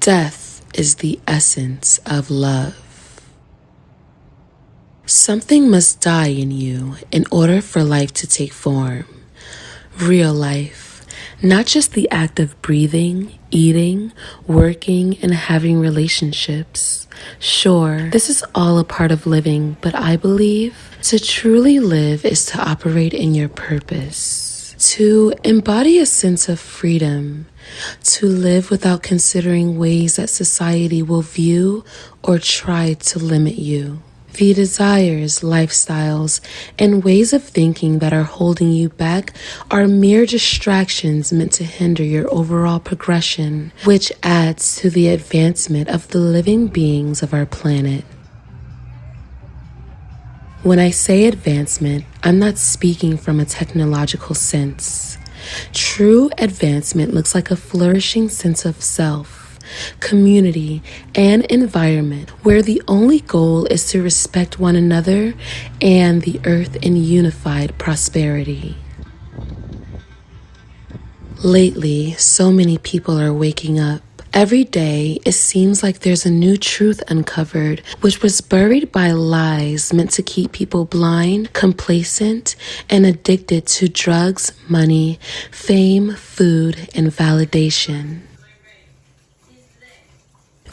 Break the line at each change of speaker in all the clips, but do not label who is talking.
Death is the essence of love. Something must die in you in order for life to take form. Real life, not just the act of breathing, eating, working, and having relationships. Sure, this is all a part of living, but I believe to truly live is to operate in your purpose, to embody a sense of freedom, to live without considering ways that society will view or try to limit you. The desires, lifestyles, and ways of thinking that are holding you back are mere distractions meant to hinder your overall progression, which adds to the advancement of the living beings of our planet. When I say advancement, I'm not speaking from a technological sense. True advancement looks like a flourishing sense of self, community, and environment where the only goal is to respect one another and the earth in unified prosperity. Lately, so many people are waking up. Every day, it seems like there's a new truth uncovered, which was buried by lies meant to keep people blind, complacent, and addicted to drugs, money, fame, food, and validation.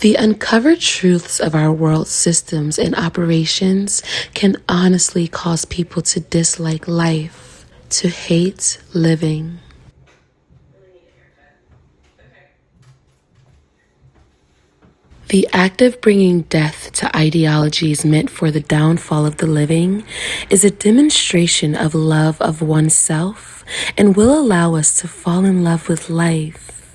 The uncovered truths of our world systems and operations can honestly cause people to dislike life, to hate living. The act of bringing death to ideologies meant for the downfall of the living is a demonstration of love of oneself and will allow us to fall in love with life.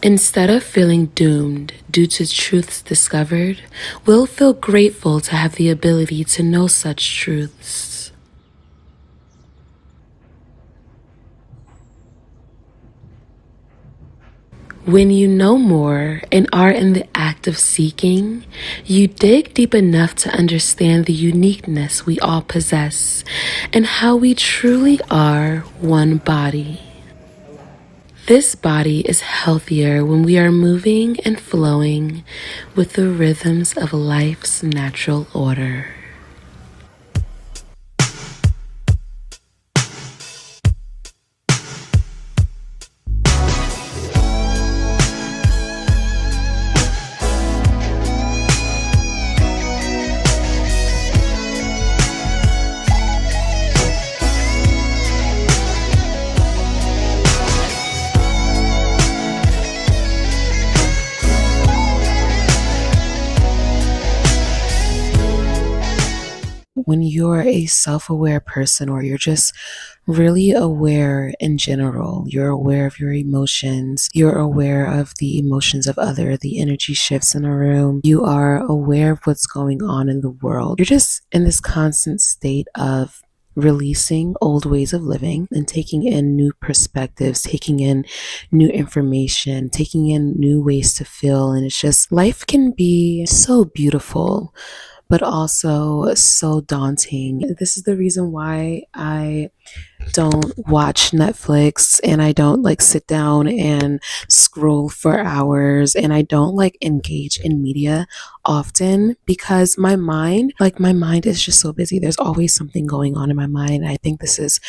Instead of feeling doomed due to truths discovered, we'll feel grateful to have the ability to know such truths. When you know more and are in the act of seeking, you dig deep enough to understand the uniqueness we all possess and how we truly are one body. This body is healthier when we are moving and flowing with the rhythms of life's natural order. When you're a self-aware person, or you're just really aware in general, you're aware of your emotions, you're aware of the emotions of others, the energy shifts in a room, you are aware of what's going on in the world. You're just in this constant state of releasing old ways of living and taking in new perspectives, taking in new information, taking in new ways to feel. And it's just, life can be so beautiful, but also so daunting. This is the reason why I don't watch Netflix, and I don't sit down and scroll for hours, and I don't engage in media often, because my mind is just so busy. There's always something going on in my mind. I think this is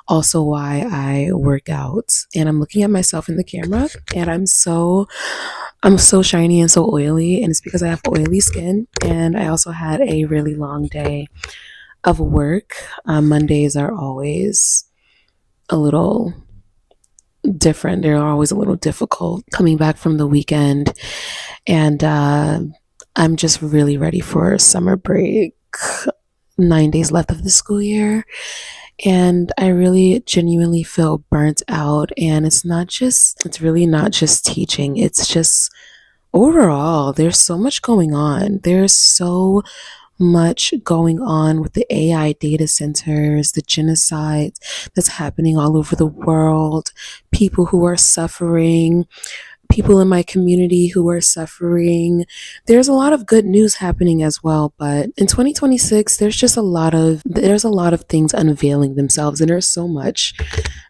also why I work out, and I'm looking at myself in the camera and I'm so shiny and so oily, and it's because I have oily skin, and I also had a really long day of work. Mondays are always a little different. They're always a little difficult coming back from the weekend, and I'm just really ready for summer break. 9 days left of the school year, and I really genuinely feel burnt out. And it's really not just teaching, it's just overall, there's so much going on. There's so much going on with the AI data centers, the genocide that's happening all over the world, people who are suffering, people in my community who are suffering. There's a lot of good news happening as well, but in 2026, there's a lot of things unveiling themselves, and there's so much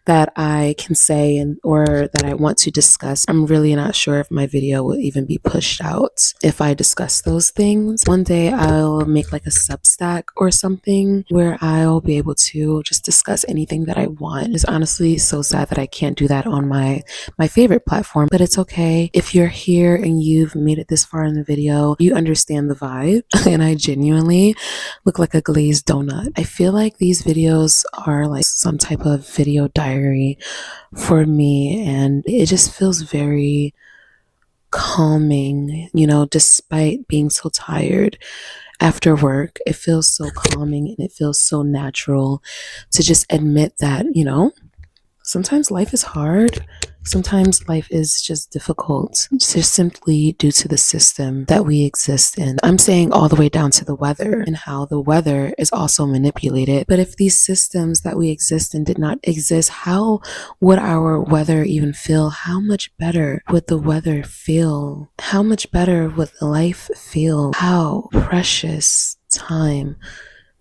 that I can say or that I want to discuss. I'm really not sure if my video will even be pushed out if I discuss those things. One day I'll make like a Substack or something where I'll be able to just discuss anything that I want. It's honestly so sad that I can't do that on my favorite platform, but it's okay. If you're here and you've made it this far in the video, you understand the vibe, and I genuinely look like a glazed donut. I feel like these videos are like some type of video diary for me, and it just feels very calming, despite being so tired after work. It feels so calming and it feels so natural to just admit that, sometimes life is hard. Sometimes life is just difficult, just simply due to the system that we exist in. I'm saying all the way down to the weather and how the weather is also manipulated. But if these systems that we exist in did not exist, how would our weather even feel? How much better would the weather feel? How much better would life feel? How precious time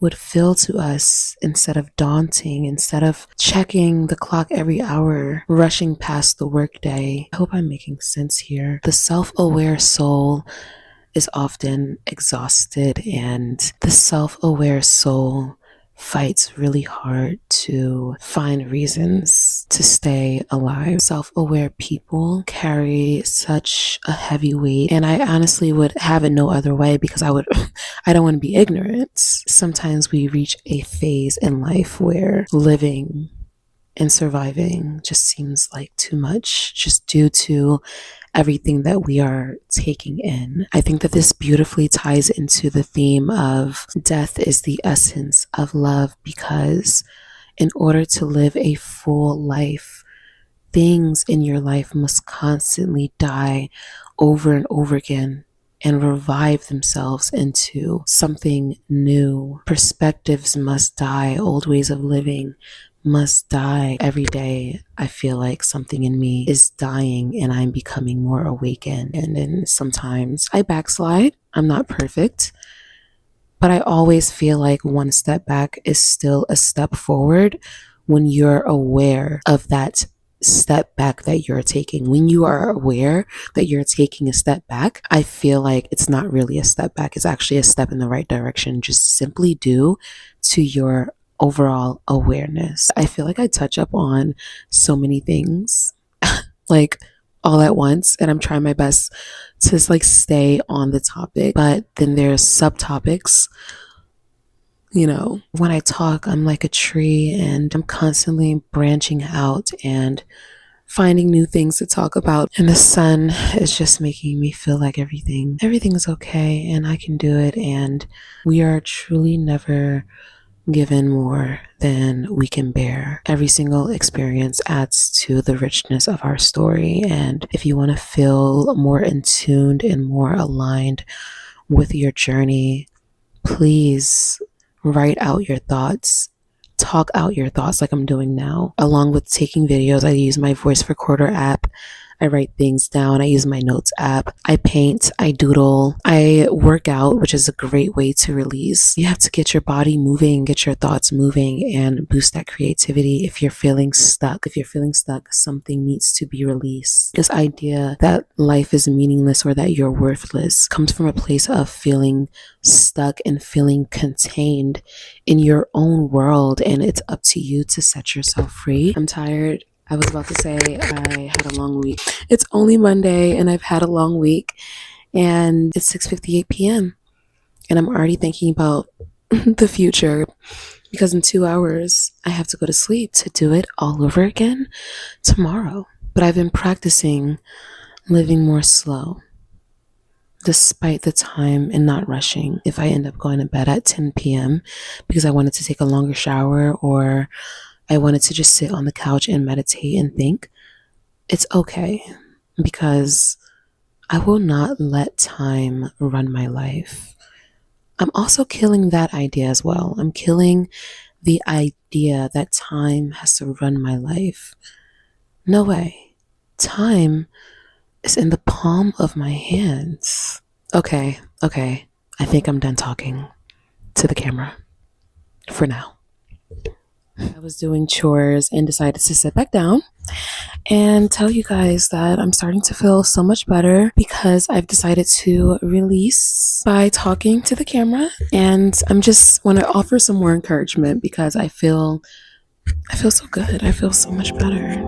would feel to us instead of daunting, instead of checking the clock every hour, rushing past the workday. I hope I'm making sense here. The self-aware soul is often exhausted, and the self-aware soul fights really hard to find reasons to stay alive. Self-aware people carry such a heavy weight, and I honestly would have it no other way because I don't want to be ignorant. Sometimes we reach a phase in life where living and surviving just seems like too much, just due to everything that we are taking in. I think that this beautifully ties into the theme of death is the essence of love, because in order to live a full life, things in your life must constantly die over and over again and revive themselves into something new. Perspectives must die, old ways of living must die. Every day I feel like something in me is dying and I'm becoming more awakened. And then sometimes I backslide. I'm not perfect, but I always feel like one step back is still a step forward when you're aware of that step back that you're taking. When you are aware that you're taking a step back, I feel like it's not really a step back. It's actually a step in the right direction, just simply due to your overall awareness. I feel like I touch up on so many things like all at once, and I'm trying my best to like stay on the topic, but then there's subtopics. When I talk, I'm like a tree and I'm constantly branching out and finding new things to talk about, and the sun is just making me feel like everything's okay and I can do it. And we are truly never given more than we can bear. Every single experience adds to the richness of our story, and if you want to feel more in tuned and more aligned with your journey, please write out your thoughts. Talk out your thoughts like I'm doing now. Along with taking videos, I use my voice recorder app. I write things down. I use my notes app. I paint. I doodle. I work out, which is a great way to release. You have to get your body moving, get your thoughts moving, and boost that creativity. If you're feeling stuck, something needs to be released. This idea that life is meaningless or that you're worthless comes from a place of feeling stuck and feeling contained in your own world, and it's up to you to set yourself free. I'm tired. I was about to say I had a long week. It's only Monday and I've had a long week, and it's 6:58 p.m. and I'm already thinking about the future, because in 2 hours I have to go to sleep to do it all over again tomorrow. But I've been practicing living more slow, despite the time, and not rushing. If I end up going to bed at 10 p.m. because I wanted to take a longer shower, or I wanted to just sit on the couch and meditate and think, it's okay, because I will not let time run my life. I'm also killing that idea as well. I'm killing the idea that time has to run my life. No way. Time is in the palm of my hands. Okay. I think I'm done talking to the camera for now. I was doing chores and decided to sit back down and tell you guys that I'm starting to feel so much better because I've decided to release by talking to the camera, and I'm just want to offer some more encouragement because I feel so good. I feel so much better.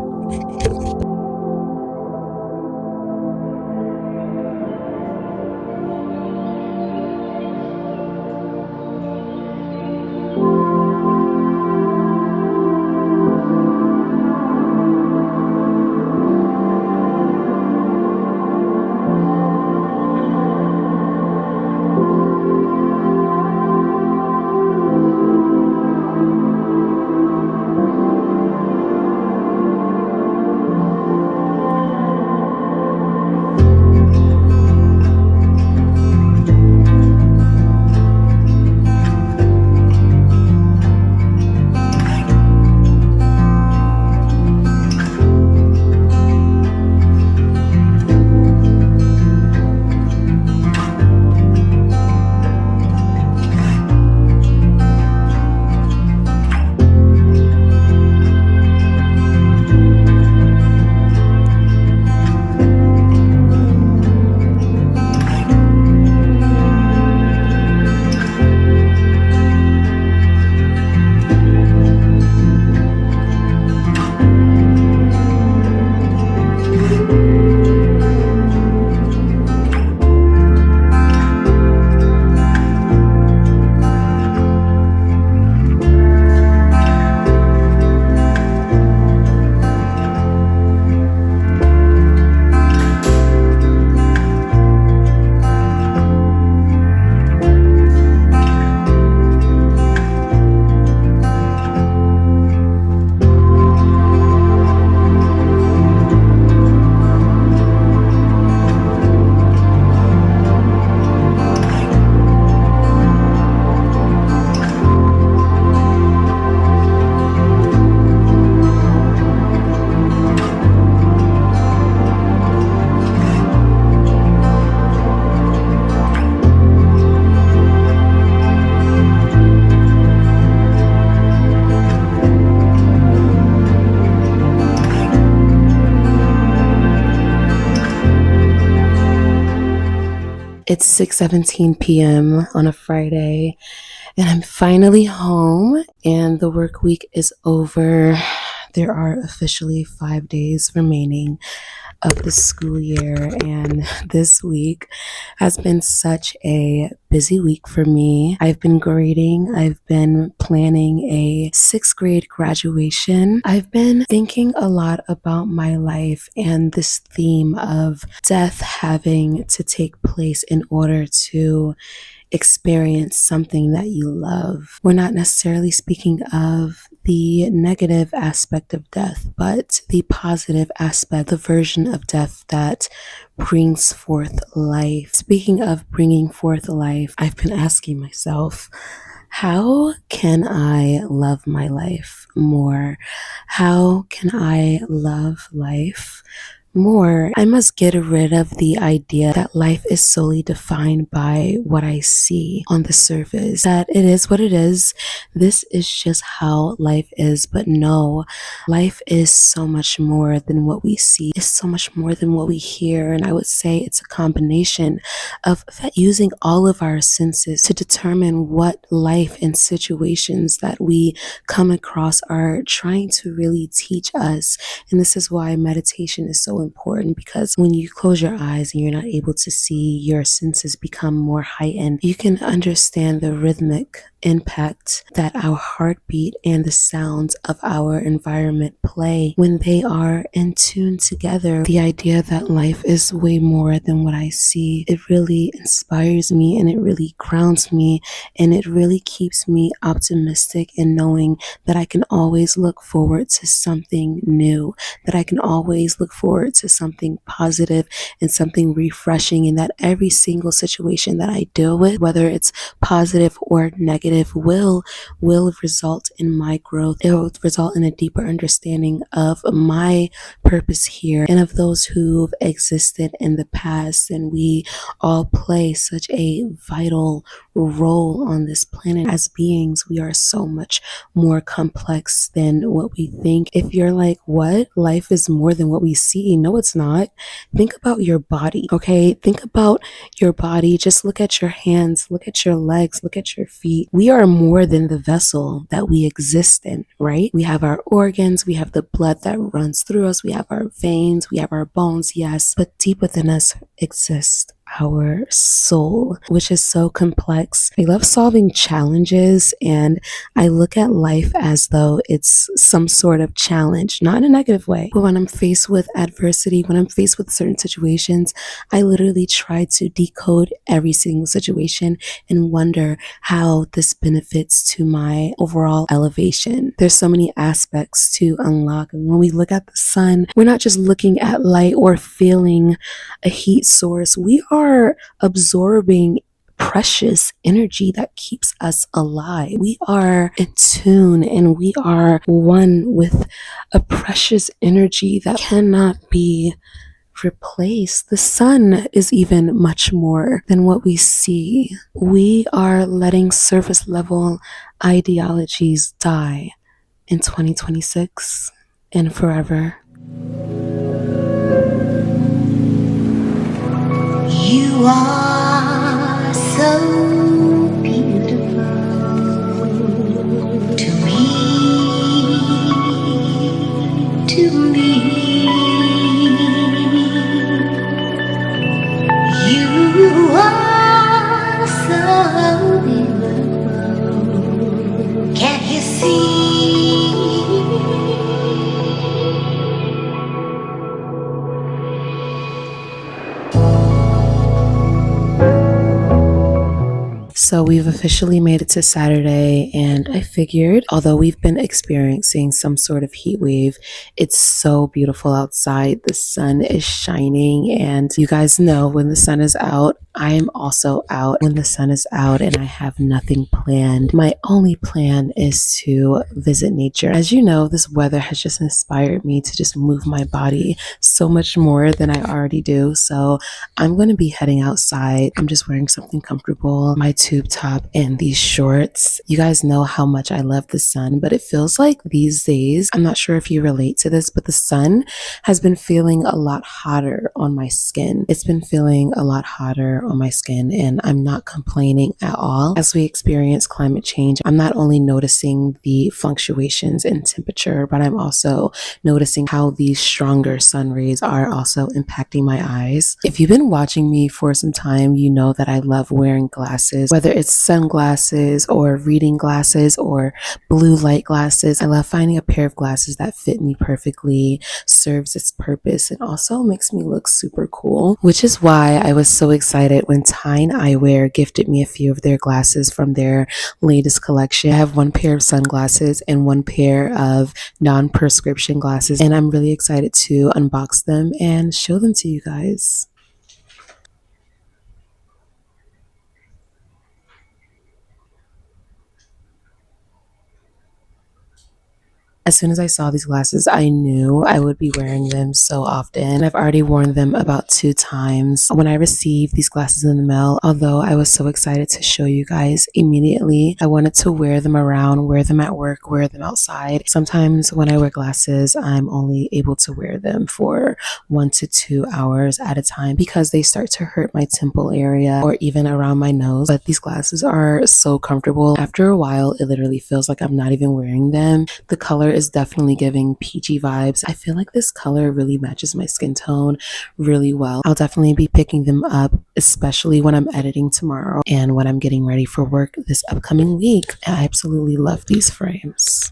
It's 6:17 p.m. on a Friday, and I'm finally home, and the work week is over. There are officially 5 days remaining of the school year, and this week has been such a busy week for me. I've been grading, I've been planning a sixth grade graduation. I've been thinking a lot about my life and this theme of death having to take place in order to experience something that you love. We're not necessarily speaking of the negative aspect of death, but the positive aspect, the version of death that brings forth life. Speaking of bringing forth life, I've been asking myself, how can I love my life more? How can I love life more? I must get rid of the idea that life is solely defined by what I see on the surface, that it is what it is. This is just how life is. But no, life is so much more than what we see, it's so much more than what we hear. And I would say it's a combination of using all of our senses to determine what life and situations that we come across are trying to really teach us. And this is why meditation is so important, because when you close your eyes and you're not able to see, your senses become more heightened. You can understand the rhythmic impact that our heartbeat and the sounds of our environment play when they are in tune together. The idea that life is way more than what I see, it really inspires me, and it really grounds me, and it really keeps me optimistic in knowing that I can always look forward to something new, that I can always look forward into something positive and something refreshing, and that every single situation that I deal with, whether it's positive or negative, will result in my growth. It will result in a deeper understanding of my purpose here and of those who've existed in the past. And we all play such a vital role on this planet. As beings, we are so much more complex than what we think. If you're like, what? Life is more than what we see. No, it's not. Think about your body, okay? Think about your body. Just look at your hands, look at your legs, look at your feet. We are more than the vessel that we exist in, right? We have our organs, we have the blood that runs through us, we have our veins, we have our bones, yes, but deep within us exists our soul, which is so complex. I love solving challenges, and I look at life as though it's some sort of challenge, not in a negative way. But when I'm faced with adversity, when I'm faced with certain situations, I literally try to decode every single situation and wonder how this benefits to my overall elevation. There's so many aspects to unlock. And when we look at the sun, we're not just looking at light or feeling a heat source. We are absorbing precious energy that keeps us alive. We are in tune and we are one with a precious energy that cannot be replaced. The sun is even much more than what we see. We are letting surface level ideologies die in 2026 and forever.
You are so beautiful to me. You are so beautiful. Can't you see?
So we've officially made it to Saturday, and I figured, although we've been experiencing some sort of heat wave, it's so beautiful outside. The sun is shining, and you guys know when the sun is out, I am also out when the sun is out and I have nothing planned. My only plan is to visit nature. As you know, this weather has just inspired me to just move my body so much more than I already do. So I'm going to be heading outside. I'm just wearing something comfortable, my tube top and these shorts. You guys know how much I love the sun, but it feels like these days, I'm not sure if you relate to this, but the sun has been feeling a lot hotter on my skin. It's been feeling a lot hotter on my skin, and I'm not complaining at all. As we experience climate change, I'm not only noticing the fluctuations in temperature, but I'm also noticing how these stronger sun rays are also impacting my eyes. If you've been watching me for some time, you know that I love wearing glasses, whether it's sunglasses or reading glasses or blue light glasses. I love finding a pair of glasses that fit me perfectly, serves its purpose, and also makes me look super cool, which is why I was so excited when TIJN Eyewear gifted me a few of their glasses from their latest collection. I have one pair of sunglasses and one pair of non-prescription glasses, and I'm really excited to unbox them and show them to you guys. As soon as I saw these glasses, I knew I would be wearing them so often. I've already worn them about 2 times. When I received these glasses in the mail, although I was so excited to show you guys immediately, I wanted to wear them around, wear them at work, wear them outside. Sometimes when I wear glasses, I'm only able to wear them for 1 to 2 hours at a time because they start to hurt my temple area or even around my nose. But these glasses are so comfortable. After a while, it literally feels like I'm not even wearing them. The color is definitely giving peachy vibes. I feel like this color really matches my skin tone really well. I'll definitely be picking them up, especially when I'm editing tomorrow and when I'm getting ready for work this upcoming week. I absolutely love these frames.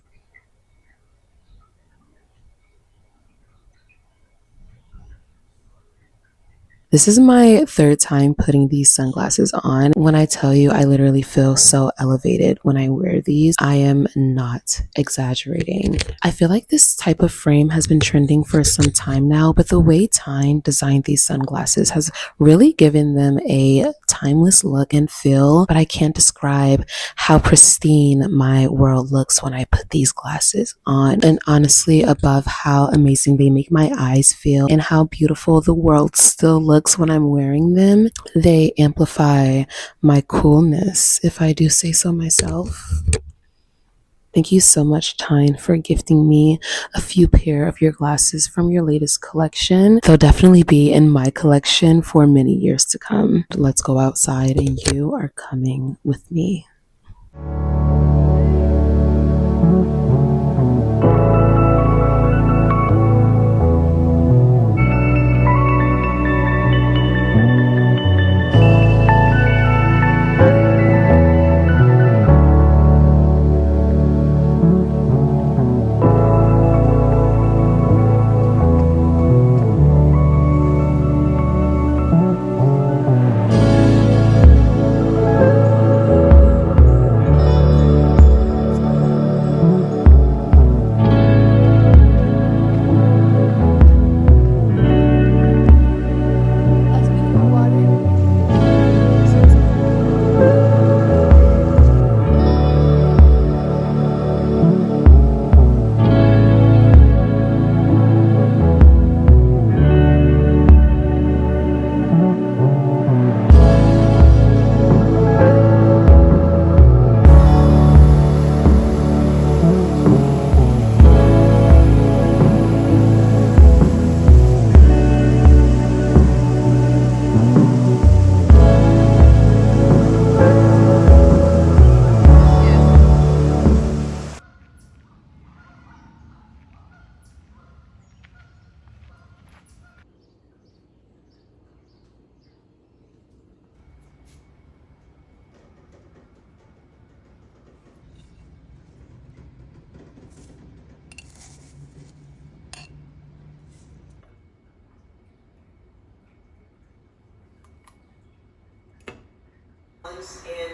This is my third time putting these sunglasses on. When I tell you, I literally feel so elevated when I wear these. I am not exaggerating. I feel like this type of frame has been trending for some time now, but the way TIJN designed these sunglasses has really given them a timeless look and feel, but I can't describe how pristine my world looks when I put these glasses on. And honestly, above how amazing they make my eyes feel and how beautiful the world still looks when I'm wearing them, they amplify my coolness, if I do say so myself. Thank you so much, TIJN, for gifting me a few pair of your glasses from your latest collection. They'll definitely be in my collection for many years to come. Let's go outside and you are coming with me.
And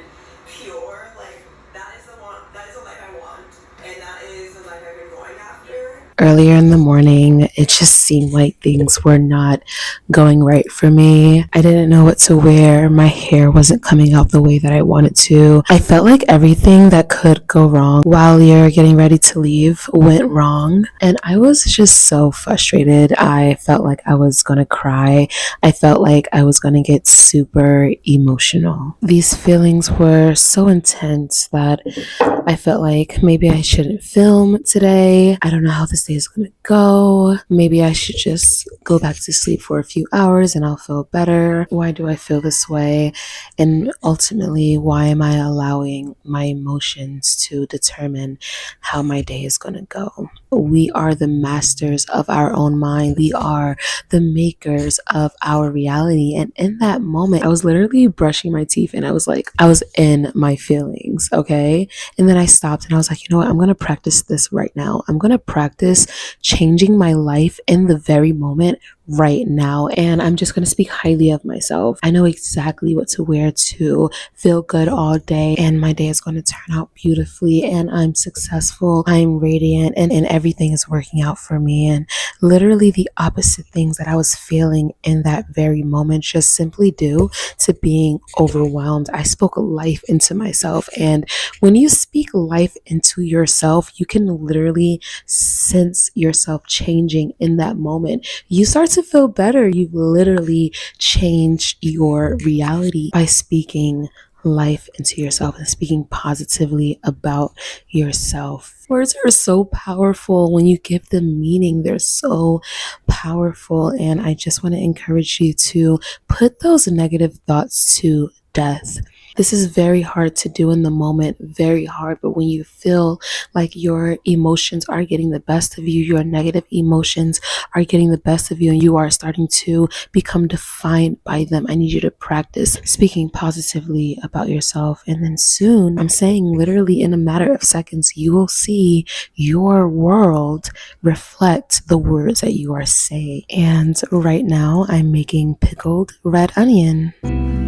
pure, like that is the life I want, and that is the life I've been going after.
Earlier in the morning, it just seemed like things were not going right for me. I didn't know what to wear. My hair wasn't coming out the way that I wanted to. I felt like everything that could go wrong while you're getting ready to leave went wrong. And I was just so frustrated. I felt like I was going to cry. I felt like I was going to get super emotional. These feelings were so intense that I felt like maybe I shouldn't film today. I don't know how this day is going to go. Maybe I should just go back to sleep for a few hours and I'll feel better. Why do I feel this way? And ultimately, why am I allowing my emotions to determine how my day is going to go? We are the masters of our own mind. We are the makers of our reality. And in that moment, I was literally brushing my teeth and I was in my feelings, okay? And then I stopped and I was like, you know what? I'm going to practice this right now. I'm going to practice changing my life in the very moment right now. And I'm just going to speak highly of myself. I know exactly what to wear to feel good all day. And my day is going to turn out beautifully. And I'm successful. I'm radiant and everything is working out for me. And literally the opposite things that I was feeling in that very moment just simply due to being overwhelmed. I spoke life into myself. And when you speak life into yourself, you can literally sense yourself changing in that moment. You start to feel better. You've literally changed your reality by speaking life into yourself and speaking positively about yourself. Words are so powerful when you give them meaning. They're so powerful. And I just want to encourage you to put those negative thoughts to death. This is very hard to do in the moment, very hard. But when you feel like your emotions are getting the best of you, your negative emotions are getting the best of you, and you are starting to become defined by them, I need you to practice speaking positively about yourself. And then soon, I'm saying literally in a matter of seconds, you will see your world reflect the words that you are saying. And right now, I'm making pickled red onion.